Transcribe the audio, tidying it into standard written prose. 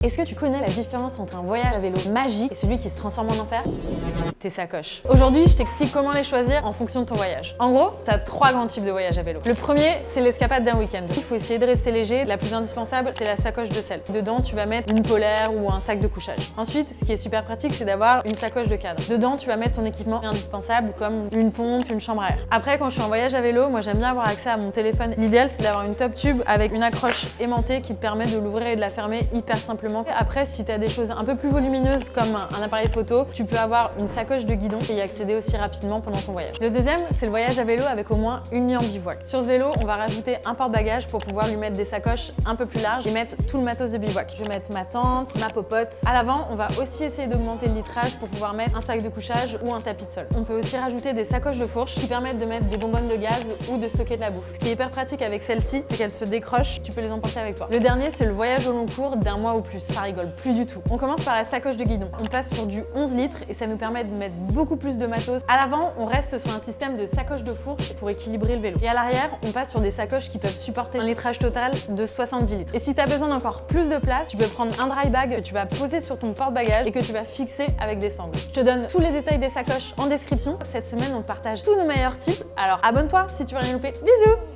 Est-ce que tu connais la différence entre un voyage à vélo magique et celui qui se transforme en enfer? Tes sacoches. Aujourd'hui, je t'explique comment les choisir en fonction de ton voyage. En gros, tu as 3 grands types de voyages à vélo. Le premier, c'est l'escapade d'un week-end. Il faut essayer de rester léger. La plus indispensable, c'est la sacoche de selle. Dedans, tu vas mettre une polaire ou un sac de couchage. Ensuite, ce qui est super pratique, c'est d'avoir une sacoche de cadre. Dedans, tu vas mettre ton équipement indispensable comme une pompe, une chambre à air. Après, quand je suis en voyage à vélo, moi j'aime bien avoir accès à mon téléphone. L'idéal, c'est d'avoir une top tube avec une accroche aimantée qui te permet de l'ouvrir et de la fermer hyper simplement. Après, si tu as des choses un peu plus volumineuses comme un appareil photo, tu peux avoir une sacoche de guidon et y accéder aussi rapidement pendant ton voyage. Le deuxième, c'est le voyage à vélo avec au moins une nuit en bivouac. Sur ce vélo, on va rajouter un porte-bagages pour pouvoir lui mettre des sacoches un peu plus larges et mettre tout le matos de bivouac. Je vais mettre ma tente, ma popote. À l'avant, on va aussi essayer d'augmenter le litrage pour pouvoir mettre un sac de couchage ou un tapis de sol. On peut aussi rajouter des sacoches de fourche qui permettent de mettre des bonbonnes de gaz ou de stocker de la bouffe. Ce qui est hyper pratique avec celle-ci, c'est qu'elle se décroche, tu peux les emporter avec toi. Le dernier, c'est le voyage au long cours d'un mois ou plus. Ça rigole plus du tout. On commence par la sacoche de guidon. On passe sur du 11 litres et ça nous permet de mettre beaucoup plus de matos. À l'avant, on reste sur un système de sacoche de fourche pour équilibrer le vélo. Et à l'arrière, on passe sur des sacoches qui peuvent supporter un litrage total de 70 litres. Et si tu as besoin d'encore plus de place, tu peux prendre un dry bag que tu vas poser sur ton porte-bagages et que tu vas fixer avec des sangles. Je te donne tous les détails des sacoches en description. Cette semaine, on partage tous nos meilleurs tips. Alors abonne-toi si tu veux rien louper. Bisous!